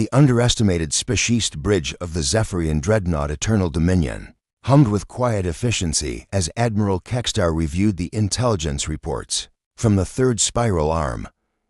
The underestimated speciest bridge of the Zephyrian dreadnought Eternal Dominion hummed with quiet efficiency as Admiral Kextar reviewed the intelligence reports. From the third spiral arm,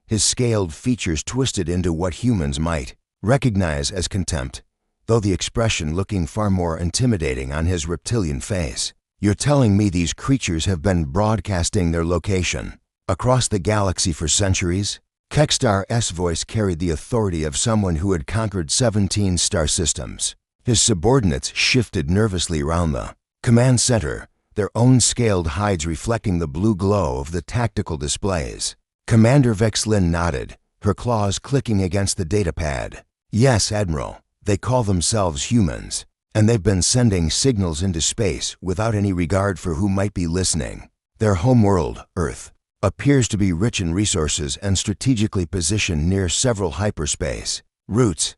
his scaled features twisted into what humans might recognize as contempt, though the expression looking far more intimidating on his reptilian face. "You're telling me these creatures have been broadcasting their location across the galaxy for centuries?" Kextar's voice carried the authority of someone who had conquered 17 star systems. His subordinates shifted nervously around the command center, their own scaled hides reflecting the blue glow of the tactical displays. Commander Vexlin nodded, her claws clicking against the datapad. "Yes, Admiral, they call themselves humans, and they've been sending signals into space without any regard for who might be listening. Their homeworld, Earth, appears to be rich in resources and strategically positioned near several hyperspace routes."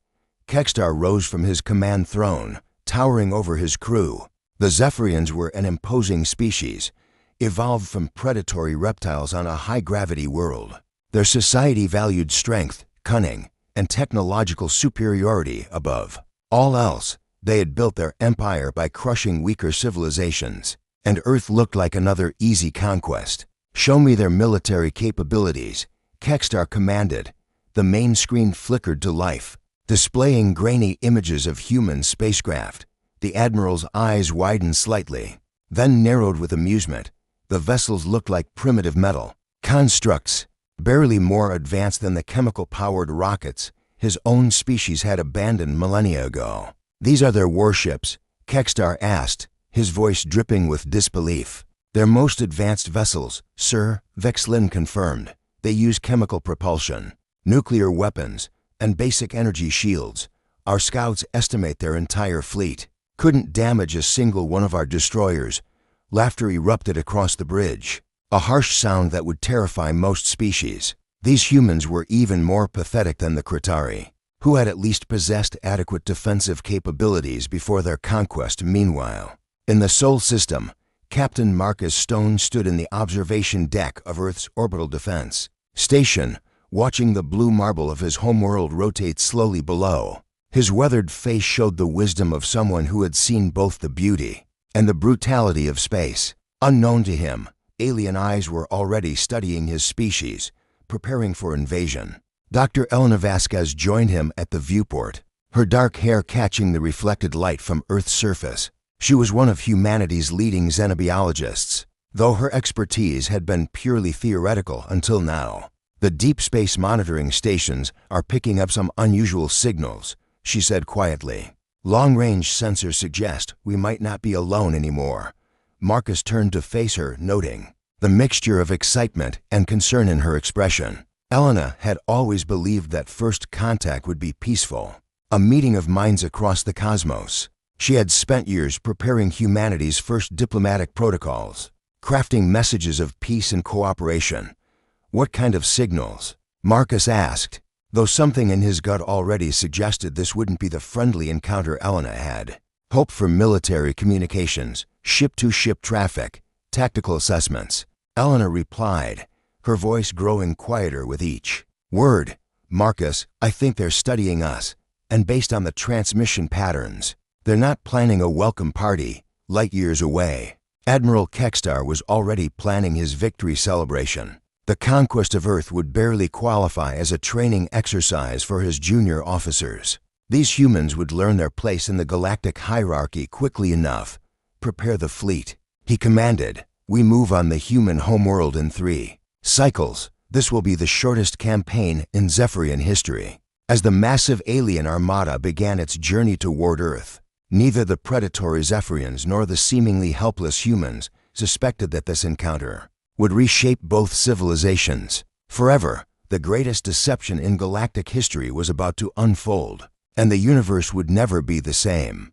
Kextar rose from his command throne, towering over his crew. The Zephyrians were an imposing species, evolved from predatory reptiles on a high-gravity world. Their society valued strength, cunning, and technological superiority above all else. They had built their empire by crushing weaker civilizations, and Earth looked like another easy conquest. "Show me their military capabilities," Kextar commanded. The main screen flickered to life, displaying grainy images of human spacecraft. The Admiral's eyes widened slightly, then narrowed with amusement. The vessels looked like primitive metal constructs, barely more advanced than the chemical-powered rockets his own species had abandoned millennia ago. "These are their warships?" Kextar asked, his voice dripping with disbelief. "Their most advanced vessels, sir," Vexlin confirmed. "They use chemical propulsion, nuclear weapons, and basic energy shields. Our scouts estimate their entire fleet couldn't damage a single one of our destroyers." Laughter erupted across the bridge, a harsh sound that would terrify most species. These humans were even more pathetic than the Kratari, who had at least possessed adequate defensive capabilities before their conquest. Meanwhile, in the Sol system, Captain Marcus Stone stood in the observation deck of Earth's orbital defense station, watching the blue marble of his homeworld rotate slowly below. His weathered face showed the wisdom of someone who had seen both the beauty and the brutality of space. Unknown to him, alien eyes were already studying his species, preparing for invasion. Dr. Elena Vasquez joined him at the viewport, her dark hair catching the reflected light from Earth's surface. She was one of humanity's leading xenobiologists, though her expertise had been purely theoretical until now. "The deep space monitoring stations are picking up some unusual signals," she said quietly. "Long-range sensors suggest we might not be alone anymore." Marcus turned to face her, noting the mixture of excitement and concern in her expression. Elena had always believed that first contact would be peaceful, a meeting of minds across the cosmos. She had spent years preparing humanity's first diplomatic protocols, crafting messages of peace and cooperation. "What kind of signals?" Marcus asked, though something in his gut already suggested this wouldn't be the friendly encounter Elena had hoped for. "Military communications, ship-to-ship traffic, tactical assessments," Elena replied, her voice growing quieter with each word. "Marcus, I think they're studying us, and based on the transmission patterns, they're not planning a welcome party light years away." Admiral Kextar was already planning his victory celebration. The conquest of Earth would barely qualify as a training exercise for his junior officers. These humans would learn their place in the galactic hierarchy quickly enough. "Prepare the fleet," he commanded. "We move on the human homeworld in 3 cycles. This will be the shortest campaign in Zephyrian history." As the massive alien armada began its journey toward Earth, neither the predatory Zephyrians nor the seemingly helpless humans suspected that this encounter would reshape both civilizations forever. The greatest deception in galactic history was about to unfold, and the universe would never be the same.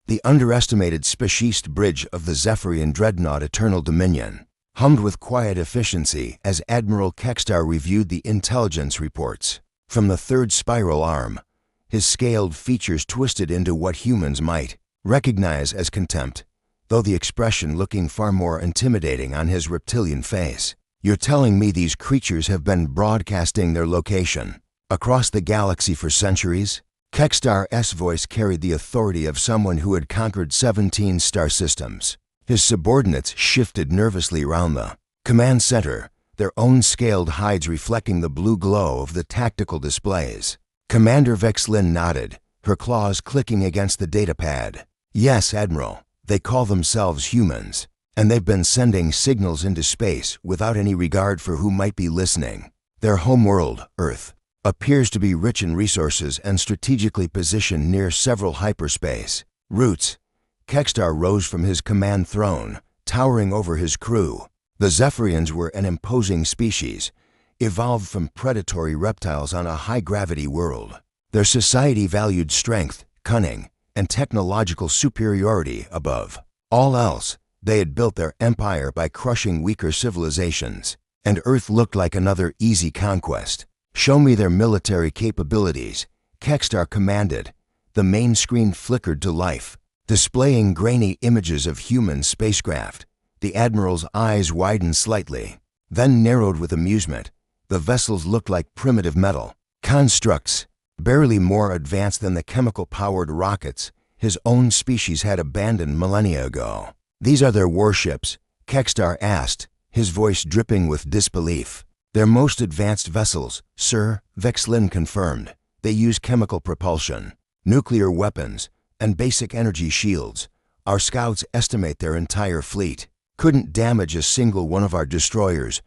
The underestimated speciest bridge of the Zephyrian dreadnought Eternal Dominion hummed with quiet efficiency as Admiral Kextar reviewed the intelligence reports. From the third spiral arm, his scaled features twisted into what humans might recognize as contempt, though the expression looking far more intimidating on his reptilian face. "You're telling me these creatures have been broadcasting their location Across the galaxy for centuries, Kextar's voice carried the authority of someone who had conquered 17 star systems. His subordinates shifted nervously around the command center, their own scaled hides reflecting the blue glow of the tactical displays. Commander Vexlin nodded, her claws clicking against the datapad. Yes, Admiral, they call themselves humans, and they've been sending signals into space without any regard for who might be listening. Their homeworld, Earth, appears to be rich in resources and strategically positioned near several hyperspace routes. Kextar rose from his command throne, towering over his crew. The Zephyrians were an imposing species, evolved from predatory reptiles on a high-gravity world. Their society valued strength, cunning, and technological superiority above all else. They had built their empire by crushing weaker civilizations, and Earth looked like another easy conquest. Show me their military capabilities, Kextar commanded. The main screen flickered to life, displaying grainy images of human spacecraft. The Admiral's eyes widened slightly, then narrowed with amusement. The vessels looked like primitive metal constructs, barely more advanced than the chemical-powered rockets his own species had abandoned millennia ago. These are their warships, Kextar asked, his voice dripping with disbelief. Their most advanced vessels, sir, Vexlin confirmed. They use chemical propulsion, nuclear weapons, and basic energy shields. Our scouts estimate their entire fleet couldn't damage a single one of our destroyers.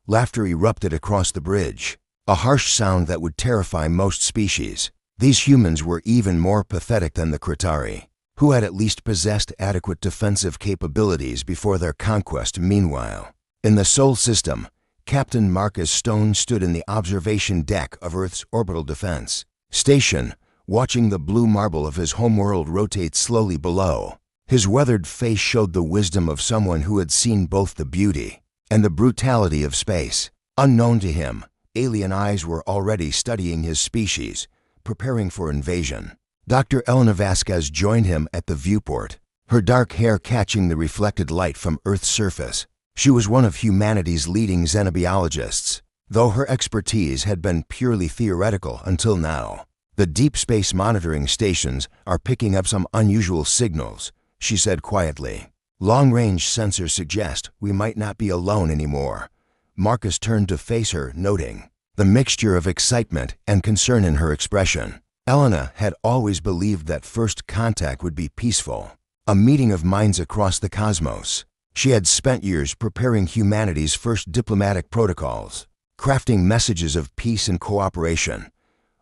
Laughter erupted across the bridge, a harsh sound that would terrify most species. These humans were even more pathetic than the Kratari, who had at least possessed adequate defensive capabilities before their conquest. Meanwhile, in the Sol system, Captain Marcus Stone stood in the observation deck of Earth's orbital defense station, watching the blue marble of his homeworld rotate slowly below. His weathered face showed the wisdom of someone who had seen both the beauty and the brutality of space. Unknown to him, alien eyes were already studying his species, preparing for invasion. Dr. Elena Vasquez joined him at the viewport, her dark hair catching the reflected light from Earth's surface. She was one of humanity's leading xenobiologists, though her expertise had been purely theoretical until now. The deep space monitoring stations are picking up some unusual signals, she said quietly. Long-range sensors suggest we might not be alone anymore. Marcus turned to face her, noting the mixture of excitement and concern in her expression. Elena had always believed that first contact would be peaceful, a meeting of minds across the cosmos. She had spent years preparing humanity's first diplomatic protocols, crafting messages of peace and cooperation.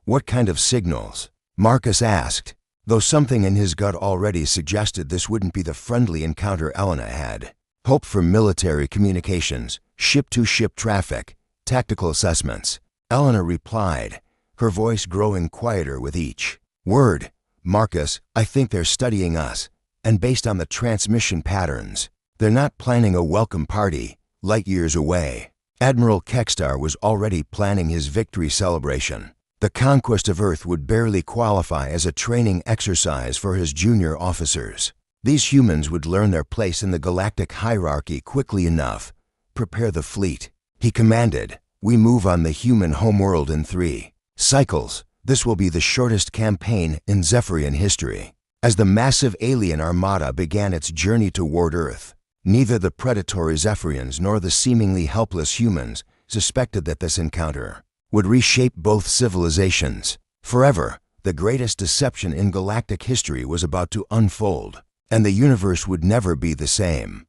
What kind of signals? Marcus asked, though something in his gut already suggested this wouldn't be the friendly encounter Elena had hoped for. Military communications, ship-to-ship traffic, tactical assessments, Elena replied, her voice growing quieter with each word. Marcus, I think they're studying us, and based on the transmission patterns, they're not planning a welcome party, light years away. Admiral Kextar was already planning his victory celebration. The conquest of Earth would barely qualify as a training exercise for his junior officers. These humans would learn their place in the galactic hierarchy quickly enough. Prepare the fleet, he commanded. We move on the human homeworld in 3 cycles. This will be the shortest campaign in Zephyrian history. As the massive alien armada began its journey toward Earth, neither the predatory Zephyrians nor the seemingly helpless humans suspected that this encounter would reshape both civilizations forever. The greatest deception in galactic history was about to unfold, and the universe would never be the same.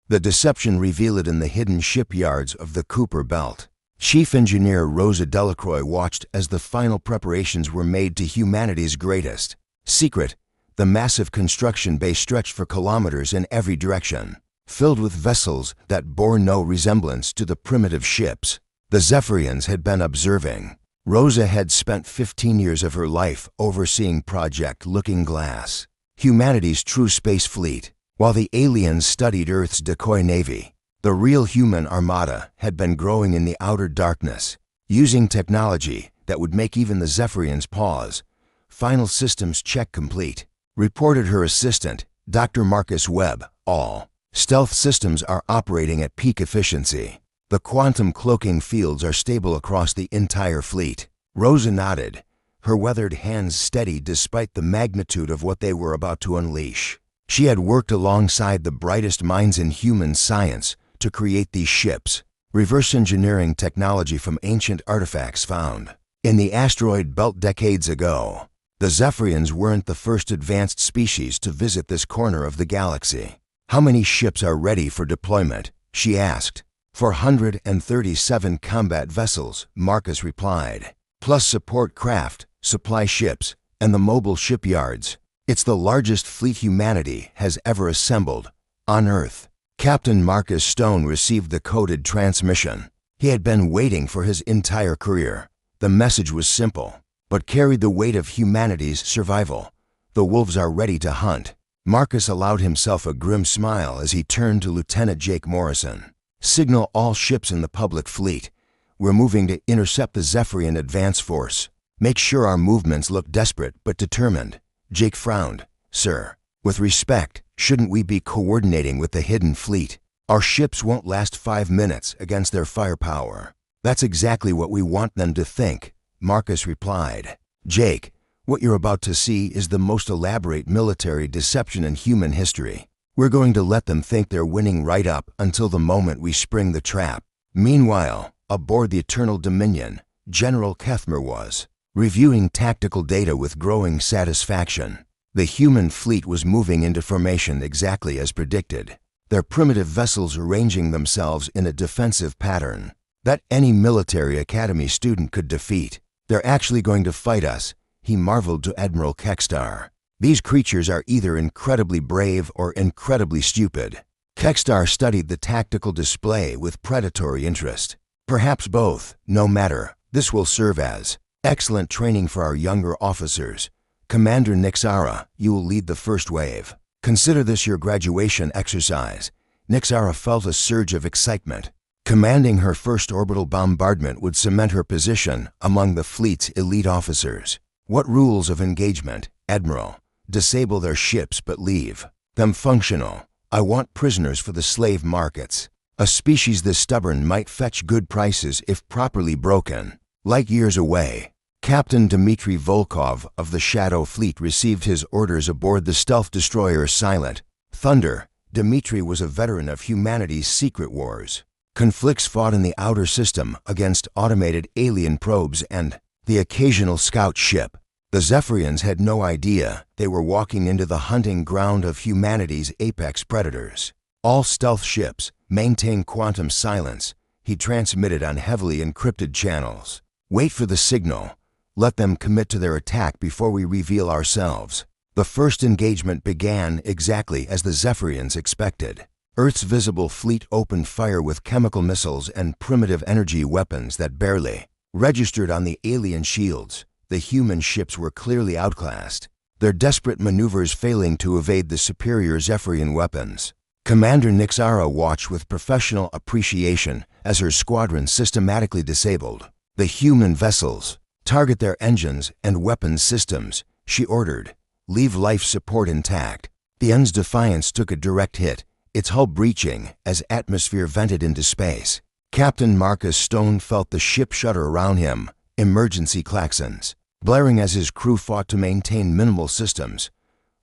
The deception revealed in the hidden shipyards of the Cooper Belt. Chief Engineer Rosa Delacroix watched as the final preparations were made to humanity's greatest secret. The massive construction base stretched for kilometers in every direction, filled with vessels that bore no resemblance to the primitive ships the Zephyrians had been observing. Rosa had spent 15 years of her life overseeing Project Looking Glass, humanity's true space fleet, while the aliens studied Earth's decoy navy. The real human armada had been growing in the outer darkness, using technology that would make even the Zephyrians pause. Final systems check complete, reported her assistant, Dr. Marcus Webb. All stealth systems are operating at peak efficiency. The quantum cloaking fields are stable across the entire fleet. Rosa nodded, her weathered hands steady despite the magnitude of what they were about to unleash. She had worked alongside the brightest minds in human science to create these ships, reverse engineering technology from ancient artifacts found in the asteroid belt decades ago. The Zephyrians weren't the first advanced species to visit this corner of the galaxy. "How many ships are ready for deployment?" she asked. "437 combat vessels," Marcus replied, "plus support craft, supply ships, and the mobile shipyards. It's the largest fleet humanity has ever assembled on Earth." Captain Marcus Stone received the coded transmission. He had been waiting for his entire career. The message was simple, but carried the weight of humanity's survival. "The wolves are ready to hunt." Marcus allowed himself a grim smile as he turned to Lieutenant Jake Morrison. "Signal all ships in the public fleet. We're moving to intercept the Zephyrian advance force. Make sure our movements look desperate but determined." Jake frowned. "Sir, with respect, shouldn't we be coordinating with the hidden fleet? Our ships won't last 5 minutes against their firepower." "That's exactly what we want them to think," Marcus replied. "Jake, what you're about to see is the most elaborate military deception in human history. We're going to let them think they're winning right up until the moment we spring the trap." Meanwhile, aboard the Eternal Dominion, General Kethmer was reviewing tactical data with growing satisfaction. The human fleet was moving into formation exactly as predicted, their primitive vessels arranging themselves in a defensive pattern that any military academy student could defeat. "They're actually going to fight us," he marveled to Admiral Kekstar. "These creatures are either incredibly brave or incredibly stupid." Kekstar studied the tactical display with predatory interest. "Perhaps both. No matter. This will serve as excellent training for our younger officers. Commander Nixara, you will lead the first wave. Consider this your graduation exercise." Nixara felt a surge of excitement. Commanding her first orbital bombardment would cement her position among the fleet's elite officers. "What rules of engagement, Admiral?" "Disable their ships but leave them functional. I want prisoners for the slave markets. A species this stubborn might fetch good prices if properly broken." Light years away, Captain Dmitry Volkov of the Shadow Fleet received his orders aboard the stealth destroyer Silent Thunder. Dmitry was a veteran of humanity's secret wars. Conflicts fought in the outer system against automated alien probes and the occasional scout ship. The Zephyrians had no idea they were walking into the hunting ground of humanity's apex predators. "All stealth ships, maintain quantum silence," he transmitted on heavily encrypted channels. "Wait for the signal. Let them commit to their attack before we reveal ourselves." The first engagement began exactly as the Zephyrians expected. Earth's visible fleet opened fire with chemical missiles and primitive energy weapons that barely registered on the alien shields. The human ships were clearly outclassed, their desperate maneuvers failing to evade the superior Zephyrian weapons. Commander Nixara watched with professional appreciation as her squadron systematically disabled the human vessels. "Target their engines and weapons systems," she ordered. "Leave life support intact." The N's Defiance took a direct hit, its hull breaching as atmosphere vented into space. Captain Marcus Stone felt the ship shudder around him, emergency klaxons blaring as his crew fought to maintain minimal systems.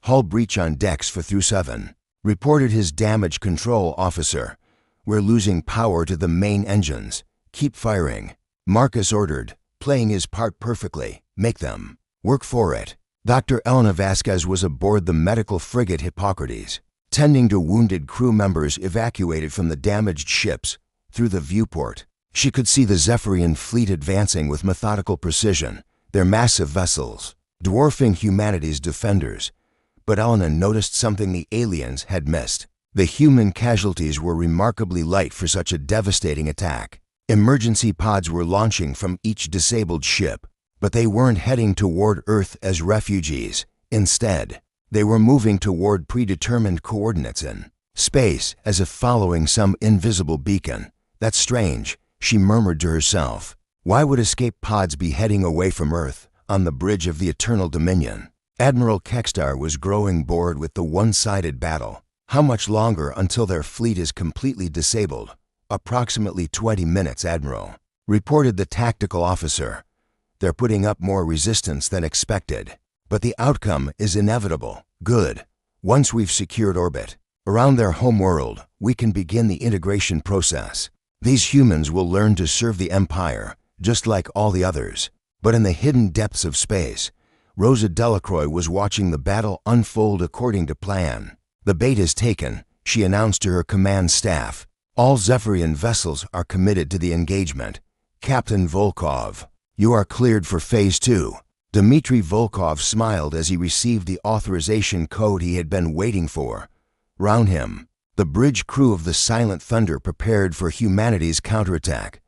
"Hull breach on decks for through 7, reported his damage control officer. "We're losing power to the main engines. Keep firing," Marcus ordered, playing his part perfectly. "Make them work for it." Dr. Elena Vasquez was aboard the medical frigate Hippocrates, tending to wounded crew members evacuated from the damaged ships. Through the viewport, she could see the Zephyrian fleet advancing with methodical precision, their massive vessels dwarfing humanity's defenders. But Elena noticed something the aliens had missed. The human casualties were remarkably light for such a devastating attack. Emergency pods were launching from each disabled ship, but they weren't heading toward Earth as refugees. Instead, they were moving toward predetermined coordinates in space, as if following some invisible beacon. "That's strange," she murmured to herself. "Why would escape pods be heading away from Earth on the bridge of the Eternal Dominion?" Admiral Kekstar was growing bored with the one-sided battle. "How much longer until their fleet is completely disabled?" "Approximately 20 minutes, Admiral," reported the tactical officer. They're putting up more resistance than expected. But the outcome is inevitable. Good. Once we've secured orbit around their home world, we can begin the integration process. These humans will learn to serve the Empire, just like all the others. But in the hidden depths of space, Rosa Delacroix was watching the battle unfold according to plan. The bait is taken, she announced to her command staff. All Zephyrian vessels are committed to the engagement. Captain Volkov, you are cleared for Phase 2. Dmitry Volkov smiled as he received the authorization code he had been waiting for. Round him, the bridge crew of the Silent Thunder prepared for humanity's counterattack.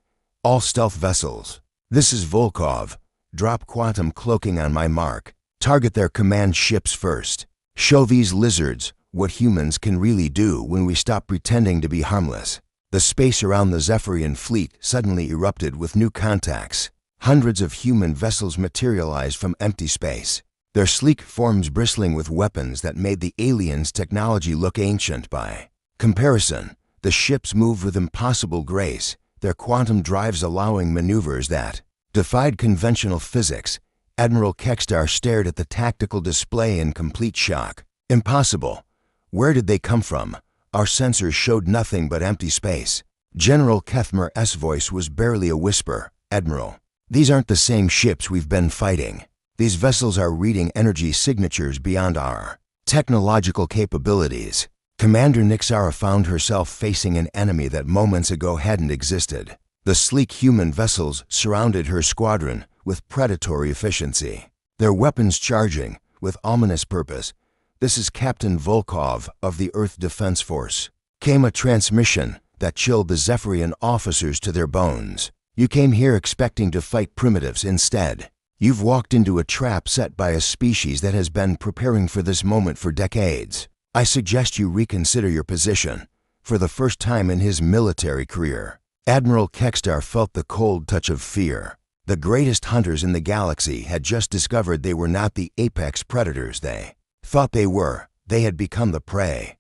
All stealth vessels. This is Volkov. Drop quantum cloaking on my mark. Target their command ships first. Show these lizards what humans can really do when we stop pretending to be harmless. The space around the Zephyrian fleet suddenly erupted with new contacts. Hundreds of human vessels materialized from empty space, their sleek forms bristling with weapons that made the aliens' technology look ancient by comparison. The ships moved with impossible grace, their quantum drives allowing maneuvers that defied conventional physics. Admiral Kextar stared at the tactical display in complete shock. Impossible. Where did they come from? Our sensors showed nothing but empty space. General Kethmer's voice was barely a whisper. Admiral, these aren't the same ships we've been fighting. These vessels are reading energy signatures beyond our technological capabilities. Commander Nixara found herself facing an enemy that moments ago hadn't existed. The sleek human vessels surrounded her squadron with predatory efficiency, their weapons charging with ominous purpose. This is Captain Volkov of the Earth Defense Force. Came a transmission that chilled the Zephyrian officers to their bones. You came here expecting to fight primitives instead. You've walked into a trap set by a species that has been preparing for this moment for decades. I suggest you reconsider your position. For the first time in his military career, Admiral Kextar felt the cold touch of fear. The greatest hunters in the galaxy had just discovered they were not the apex predators they thought they were. They had become the prey.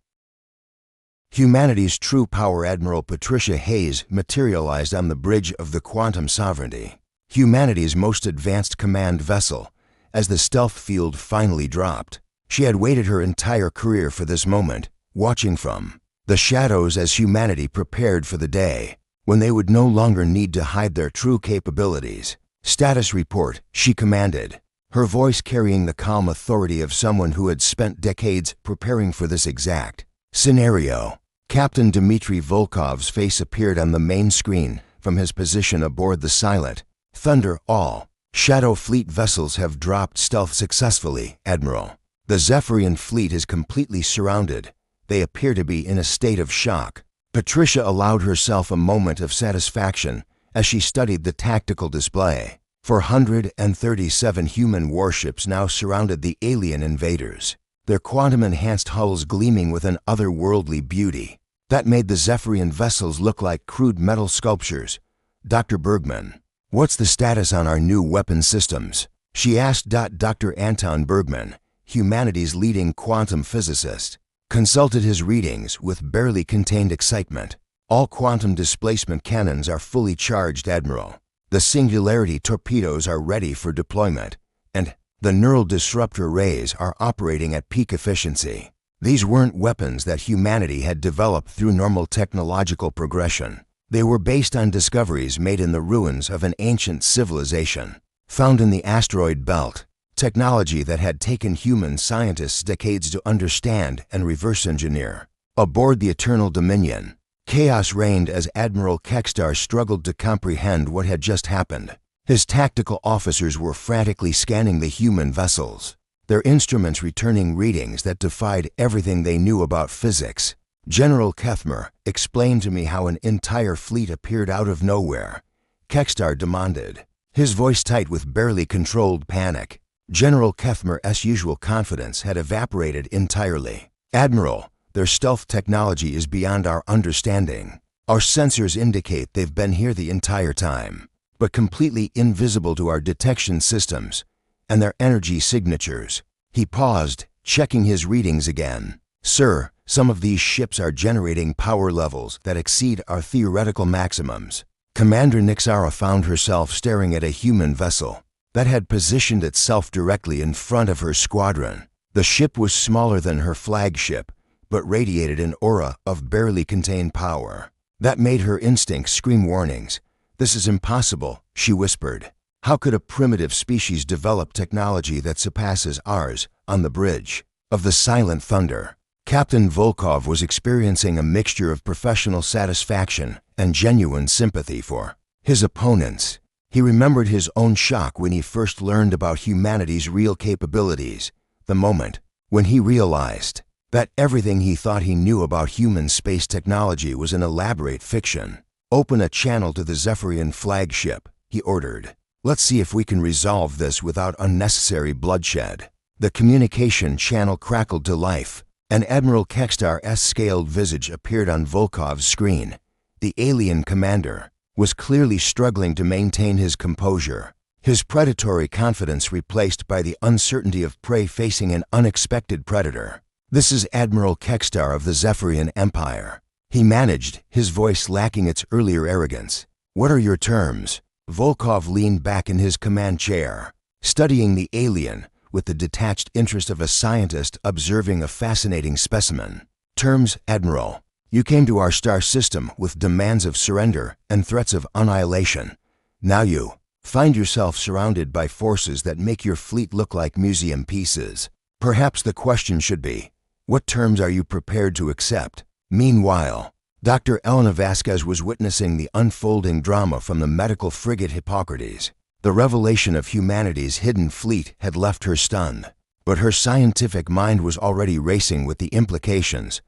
Humanity's true power. Admiral Patricia Hayes materialized on the bridge of the Quantum Sovereignty, humanity's most advanced command vessel, as the stealth field finally dropped. She had waited her entire career for this moment, watching from the shadows as humanity prepared for the day when they would no longer need to hide their true capabilities. Status report, she commanded, her voice carrying the calm authority of someone who had spent decades preparing for this exact scenario. Captain Dmitry Volkov's face appeared on the main screen from his position aboard the Silent Thunder. All Shadow Fleet vessels have dropped stealth successfully, Admiral. The Zephyrian fleet is completely surrounded. They appear to be in a state of shock. Patricia allowed herself a moment of satisfaction as she studied the tactical display. 437 human warships now surrounded the alien invaders, their quantum-enhanced hulls gleaming with an otherworldly beauty that made the Zephyrian vessels look like crude metal sculptures. Dr. Bergman, what's the status on our new weapon systems? She asked. Dr. Anton Bergman, humanity's leading quantum physicist, consulted his readings with barely contained excitement. All quantum displacement cannons are fully charged, Admiral. The singularity torpedoes are ready for deployment, and the neural disruptor rays are operating at peak efficiency. These weren't weapons that humanity had developed through normal technological progression. They were based on discoveries made in the ruins of an ancient civilization, found in the asteroid belt, technology that had taken human scientists decades to understand and reverse engineer. Aboard the Eternal Dominion, chaos reigned as Admiral Kextar struggled to comprehend what had just happened. His tactical officers were frantically scanning the human vessels, their instruments returning readings that defied everything they knew about physics. General Kethmer, explain to me how an entire fleet appeared out of nowhere, Kextar demanded, his voice tight with barely controlled panic. General Kethmer's usual confidence had evaporated entirely. Admiral, their stealth technology is beyond our understanding. Our sensors indicate they've been here the entire time, but completely invisible to our detection systems and their energy signatures. He paused, checking his readings again. Sir, some of these ships are generating power levels that exceed our theoretical maximums. Commander Nixara found herself staring at a human vessel, that had positioned itself directly in front of her squadron. The ship was smaller than her flagship, but radiated an aura of barely contained power that made her instincts scream warnings. "This is impossible," she whispered. "How could a primitive species develop technology that surpasses ours?" On the bridge of the Silent Thunder, Captain Volkov was experiencing a mixture of professional satisfaction and genuine sympathy for his opponents. He remembered his own shock when he first learned about humanity's real capabilities, the moment when he realized that everything he thought he knew about human space technology was an elaborate fiction. "Open a channel to the Zephyrian flagship," he ordered. "Let's see if we can resolve this without unnecessary bloodshed." The communication channel crackled to life, and Admiral Kekstar's scaled visage appeared on Volkov's screen. The alien commander was clearly struggling to maintain his composure, his predatory confidence replaced by the uncertainty of prey facing an unexpected predator. "This is Admiral Kekstar of the Zephyrian Empire," he managed, his voice lacking its earlier arrogance. "What are your terms?" Volkov leaned back in his command chair, studying the alien with the detached interest of a scientist observing a fascinating specimen. "Terms, Admiral. You came to our star system with demands of surrender and threats of annihilation. Now you find yourself surrounded by forces that make your fleet look like museum pieces. Perhaps the question should be, what terms are you prepared to accept?" Meanwhile, Dr. Elena Vasquez was witnessing the unfolding drama from the medical frigate Hippocrates. The revelation of humanity's hidden fleet had left her stunned, but her scientific mind was already racing with the implications.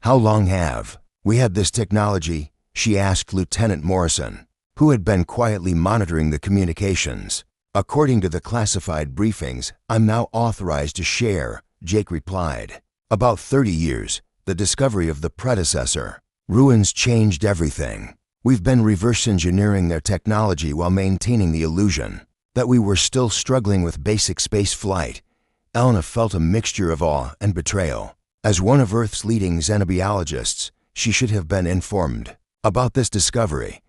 "How long have we had this technology?" she asked Lieutenant Morrison, who had been quietly monitoring the communications. "According to the classified briefings I'm now authorized to share," Jake replied. "About 30 years, the discovery of the predecessor. Ruins changed everything. We've been reverse engineering their technology while maintaining the illusion that we were still struggling with basic space flight." Elena felt a mixture of awe and betrayal. As one of Earth's leading xenobiologists, she should have been informed about this discovery,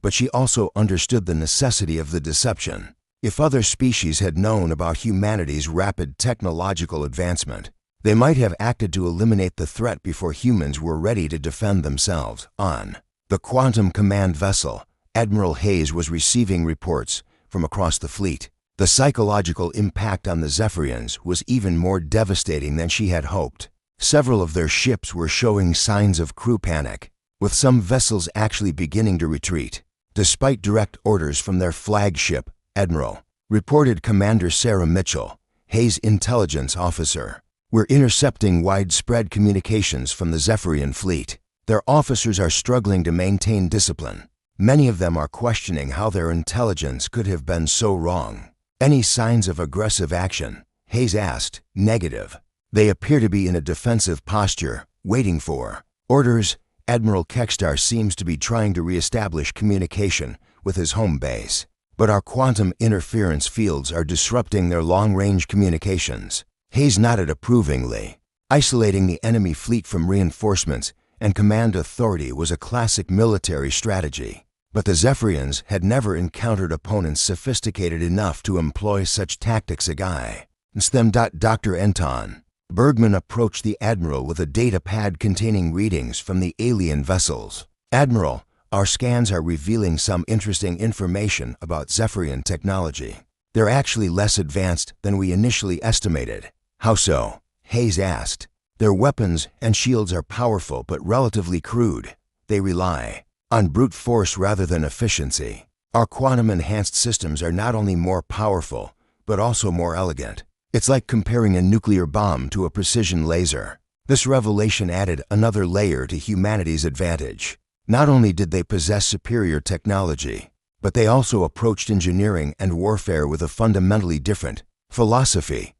but she also understood the necessity of the deception. If other species had known about humanity's rapid technological advancement, they might have acted to eliminate the threat before humans were ready to defend themselves. On the Quantum Command vessel, Admiral Hayes was receiving reports from across the fleet. The psychological impact on the Zephyrians was even more devastating than she had hoped. Several of their ships were showing signs of crew panic, with some vessels actually beginning to retreat. Despite direct orders from their flagship, Admiral, reported Commander Sarah Mitchell, Hayes' intelligence officer. "We're intercepting widespread communications from the Zephyrian fleet. Their officers are struggling to maintain discipline. Many of them are questioning how their intelligence could have been so wrong." "Any signs of aggressive action?" Hayes asked. "Negative. They appear to be in a defensive posture, waiting for orders." Admiral Kekstar seems to be trying to reestablish communication with his home base, but our quantum interference fields are disrupting their long-range communications. Hayes nodded approvingly. Isolating the enemy fleet from reinforcements and command authority was a classic military strategy, but the Zephyrians had never encountered opponents sophisticated enough to employ such tactics. Dr. Anton Bergman approached the Admiral with a data pad containing readings from the alien vessels. "Admiral, our scans are revealing some interesting information about Zephyrian technology. They're actually less advanced than we initially estimated." "How so?" Hayes asked. "Their weapons and shields are powerful but relatively crude. They rely on brute force rather than efficiency. Our quantum-enhanced systems are not only more powerful, but also more elegant. It's like comparing a nuclear bomb to a precision laser." This revelation added another layer to humanity's advantage. Not only did they possess superior technology, but they also approached engineering and warfare with a fundamentally different philosophy.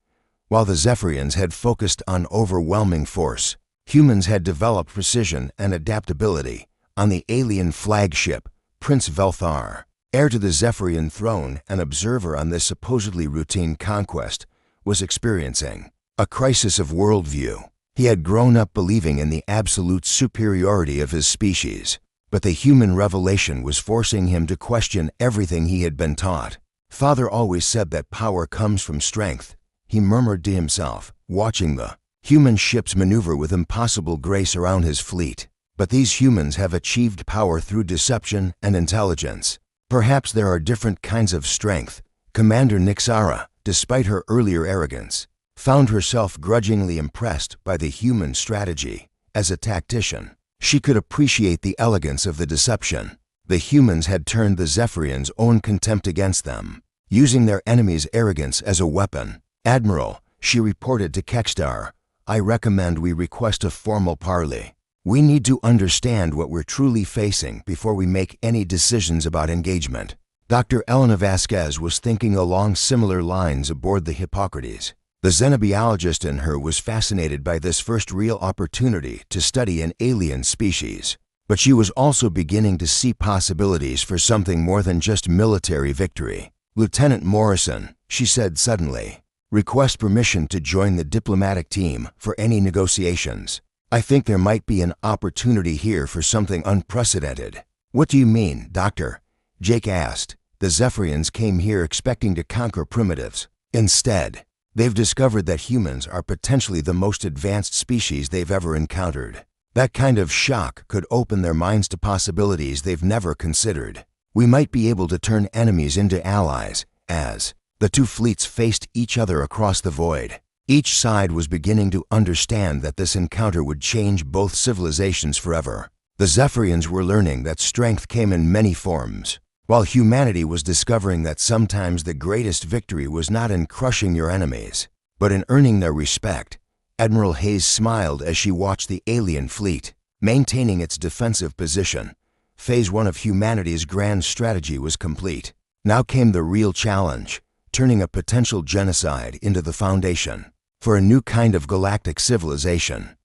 While the Zephyrians had focused on overwhelming force, humans had developed precision and adaptability. On the alien flagship, Prince Velthar, heir to the Zephyrian throne and observer on this supposedly routine conquest, was experiencing a crisis of worldview. He had grown up believing in the absolute superiority of his species, but the human revelation was forcing him to question everything he had been taught. Father always said that power comes from strength, he murmured to himself, watching the human ships maneuver with impossible grace around his fleet. But these humans have achieved power through deception and intelligence. Perhaps there are different kinds of strength. Commander Nixara, despite her earlier arrogance, found herself grudgingly impressed by the human strategy. As a tactician, she could appreciate the elegance of the deception. The humans had turned the Zephyrians' own contempt against them, using their enemies' arrogance as a weapon. Admiral, she reported to Kextar, I recommend we request a formal parley. We need to understand what we're truly facing before we make any decisions about engagement. Dr. Elena Vasquez was thinking along similar lines aboard the Hippocrates. The xenobiologist in her was fascinated by this first real opportunity to study an alien species. But she was also beginning to see possibilities for something more than just military victory. Lieutenant Morrison, she said suddenly, request permission to join the diplomatic team for any negotiations. I think there might be an opportunity here for something unprecedented. What do you mean, Doctor? Jake asked. The Zephyrians came here expecting to conquer primitives. Instead, they've discovered that humans are potentially the most advanced species they've ever encountered. That kind of shock could open their minds to possibilities they've never considered. We might be able to turn enemies into allies. As the two fleets faced each other across the void, each side was beginning to understand that this encounter would change both civilizations forever. The Zephyrians were learning that strength came in many forms, while humanity was discovering that sometimes the greatest victory was not in crushing your enemies, but in earning their respect. Admiral Hayes smiled as she watched the alien fleet, maintaining its defensive position. Phase 1 of humanity's grand strategy was complete. Now came the real challenge, turning a potential genocide into the foundation for a new kind of galactic civilization.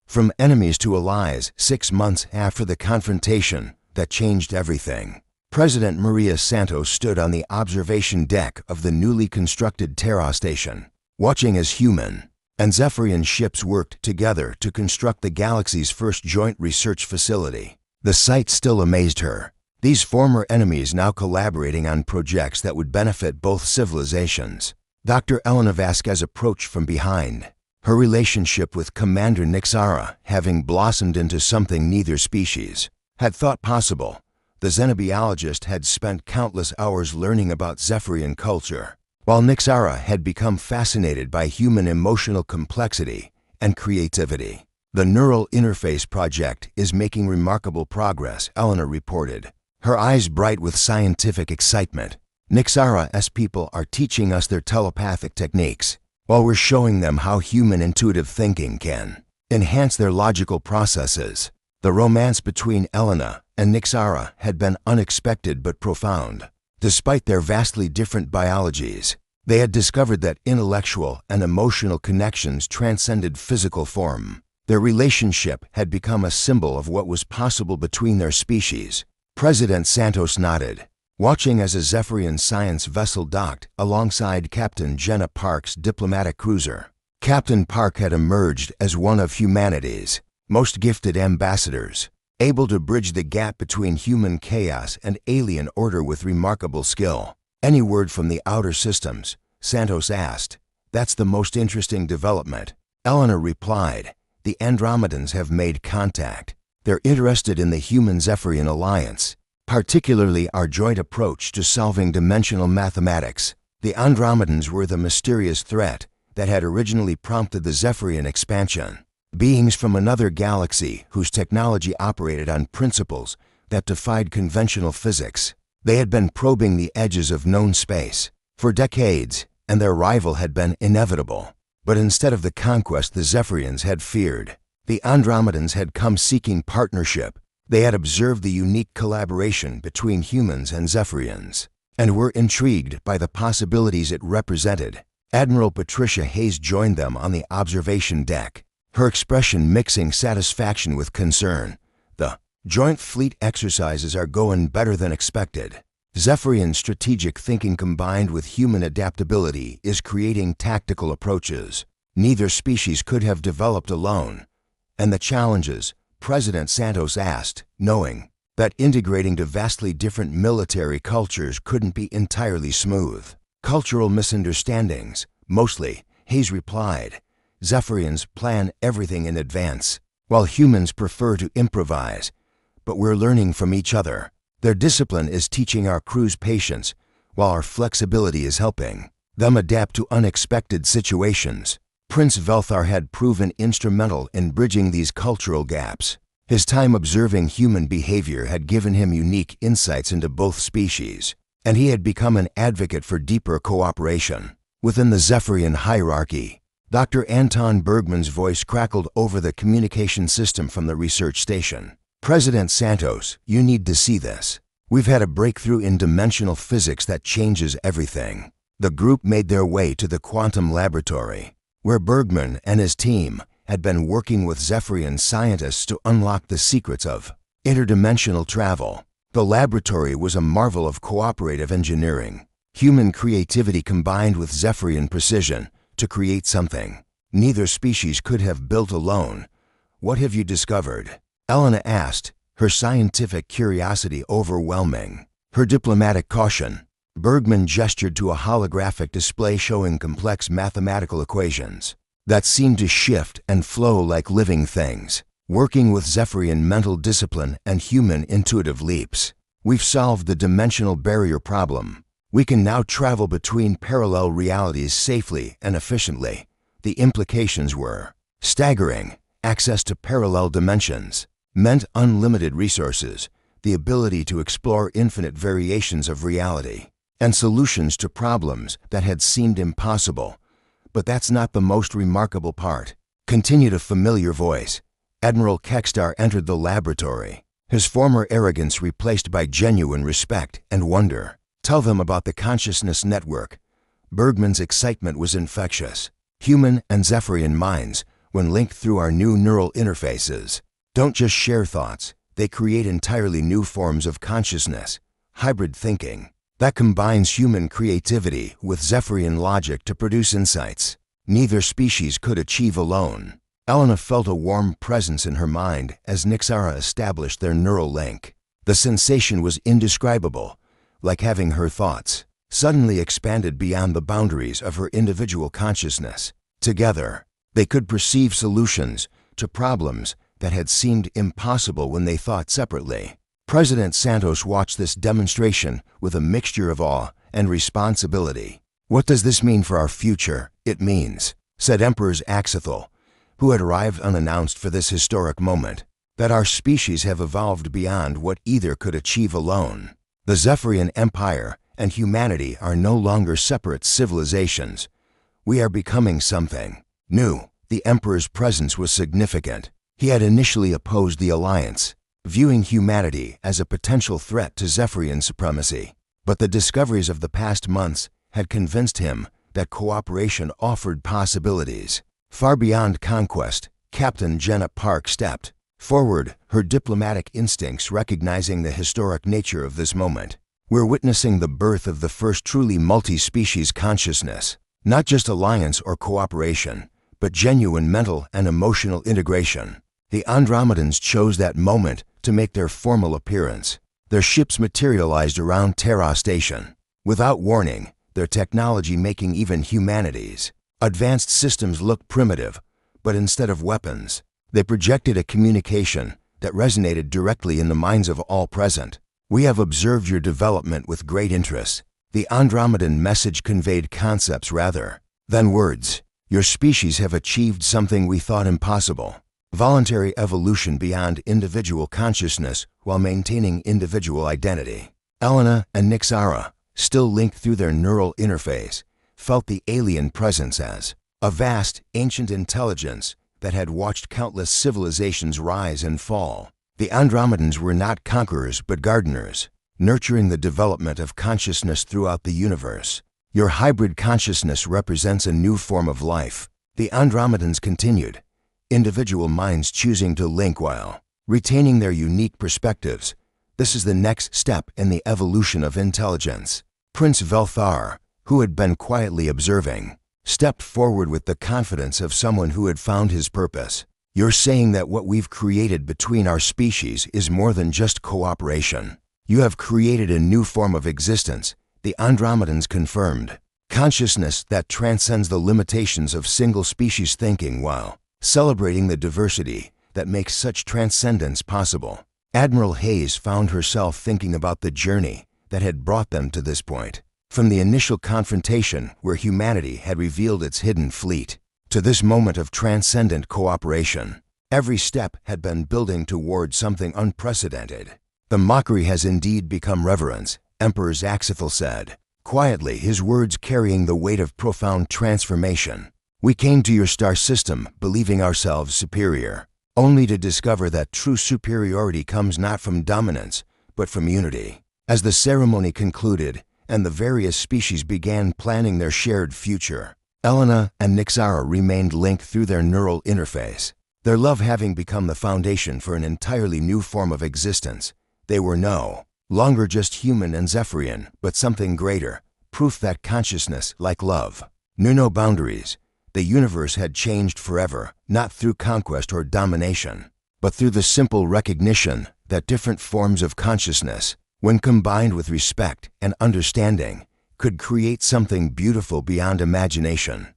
From enemies to allies, 6 months after the confrontation that changed everything, President Maria Santos stood on the observation deck of the newly constructed Terra station, watching as human and Zephyrian ships worked together to construct the galaxy's first joint research facility. The sight still amazed her. These former enemies now collaborating on projects that would benefit both civilizations. Dr. Elena Vasquez approached from behind, her relationship with Commander Nixara having blossomed into something neither species had thought possible. The xenobiologist had spent countless hours learning about Zephyrian culture, while Nixara had become fascinated by human emotional complexity and creativity. The Neural Interface Project is making remarkable progress, Elena reported, her eyes bright with scientific excitement. Nixara's people are teaching us their telepathic techniques, while we're showing them how human intuitive thinking can enhance their logical processes. The romance between Elena and Nixara had been unexpected but profound. Despite their vastly different biologies, they had discovered that intellectual and emotional connections transcended physical form. Their relationship had become a symbol of what was possible between their species. President Santos nodded, watching as a Zephyrian science vessel docked alongside Captain Jenna Park's diplomatic cruiser. Captain Park had emerged as one of humanity's most gifted ambassadors, able to bridge the gap between human chaos and alien order with remarkable skill. Any word from the outer systems? Santos asked. That's the most interesting development. Elena replied. The Andromedans have made contact. They're interested in the human-Zephyrian alliance, particularly our joint approach to solving dimensional mathematics. The Andromedans were the mysterious threat that had originally prompted the Zephyrian expansion. Beings from another galaxy whose technology operated on principles that defied conventional physics. They had been probing the edges of known space for decades, and their arrival had been inevitable. But instead of the conquest the Zephyrians had feared, the Andromedans had come seeking partnership. They had observed the unique collaboration between humans and Zephyrians, and were intrigued by the possibilities it represented. Admiral Patricia Hayes joined them on the observation deck, her expression mixing satisfaction with concern. The joint fleet exercises are going better than expected. Zephyrian strategic thinking combined with human adaptability is creating tactical approaches neither species could have developed alone. And the challenges? President Santos asked, knowing that integrating to vastly different military cultures couldn't be entirely smooth. Cultural misunderstandings, mostly, Hayes replied. Zephyrians plan everything in advance, while humans prefer to improvise. But we're learning from each other. Their discipline is teaching our crews patience, while our flexibility is helping them adapt to unexpected situations. Prince Velthar had proven instrumental in bridging these cultural gaps. His time observing human behavior had given him unique insights into both species, and he had become an advocate for deeper cooperation. Within the Zephyrian hierarchy, Dr. Anton Bergman's voice crackled over the communication system from the research station. President Santos, you need to see this. We've had a breakthrough in dimensional physics that changes everything. The group made their way to the quantum laboratory, where Bergman and his team had been working with Zephyrian scientists to unlock the secrets of interdimensional travel. The laboratory was a marvel of cooperative engineering, human creativity combined with Zephyrian precision to create something neither species could have built alone. What have you discovered? Elena asked, her scientific curiosity overwhelming her diplomatic caution. Bergman gestured to a holographic display showing complex mathematical equations that seemed to shift and flow like living things, working with Zephyrian mental discipline and human intuitive leaps. We've solved the dimensional barrier problem. We can now travel between parallel realities safely and efficiently. The implications were staggering. Access to parallel dimensions meant unlimited resources, the ability to explore infinite variations of reality, and solutions to problems that had seemed impossible. But that's not the most remarkable part. Continued a familiar voice. Admiral Kekstar entered the laboratory, his former arrogance replaced by genuine respect and wonder. Tell them about the consciousness network. Bergman's excitement was infectious. Human and Zephyrian minds, when linked through our new neural interfaces, don't just share thoughts, they create entirely new forms of consciousness, hybrid thinking, that combines human creativity with Zephyrian logic to produce insights neither species could achieve alone. Elena felt a warm presence in her mind as Nixara established their neural link. The sensation was indescribable, like having her thoughts suddenly expanded beyond the boundaries of her individual consciousness. Together, they could perceive solutions to problems that had seemed impossible when they thought separately. President Santos watched this demonstration with a mixture of awe and responsibility. What does this mean for our future? It means, said Emperor Axethel, who had arrived unannounced for this historic moment, that our species have evolved beyond what either could achieve alone. The Zephyrian Empire and humanity are no longer separate civilizations. We are becoming something new. The Emperor's presence was significant. He had initially opposed the alliance, viewing humanity as a potential threat to Zephyrian supremacy. But the discoveries of the past months had convinced him that cooperation offered possibilities. Far beyond conquest, Captain Jenna Park stepped forward, her diplomatic instincts recognizing the historic nature of this moment. We're witnessing the birth of the first truly multi-species consciousness, not just alliance or cooperation, but genuine mental and emotional integration. The Andromedans chose that moment to make their formal appearance. Their ships materialized around Terra Station, without warning, their technology making even humanity's advanced systems look primitive, but instead of weapons, they projected a communication that resonated directly in the minds of all present. We have observed your development with great interest. The Andromedan message conveyed concepts rather than words. Your species have achieved something we thought impossible. Voluntary evolution beyond individual consciousness while maintaining individual identity. Elena and Nixara, still linked through their neural interface, felt the alien presence as a vast, ancient intelligence that had watched countless civilizations rise and fall. The Andromedans were not conquerors but gardeners, nurturing the development of consciousness throughout the universe. Your hybrid consciousness represents a new form of life. The Andromedans continued, individual minds choosing to link while retaining their unique perspectives. This is the next step in the evolution of intelligence. Prince Velthar, who had been quietly observing, stepped forward with the confidence of someone who had found his purpose. You're saying that what we've created between our species is more than just cooperation. You have created a new form of existence, the Andromedans confirmed. Consciousness that transcends the limitations of single-species thinking while celebrating the diversity that makes such transcendence possible. Admiral Hayes found herself thinking about the journey that had brought them to this point. From the initial confrontation where humanity had revealed its hidden fleet, to this moment of transcendent cooperation, every step had been building toward something unprecedented. The mockery has indeed become reverence, Emperor Zaxithel said, quietly, his words carrying the weight of profound transformation. We came to your star system believing ourselves superior, only to discover that true superiority comes not from dominance, but from unity. As the ceremony concluded and the various species began planning their shared future, Elena and Nixara remained linked through their neural interface. Their love having become the foundation for an entirely new form of existence, they were no longer just human and Zephyrian, but something greater, proof that consciousness, like love, knew no boundaries. The universe had changed forever, not through conquest or domination, but through the simple recognition that different forms of consciousness, when combined with respect and understanding, could create something beautiful beyond imagination.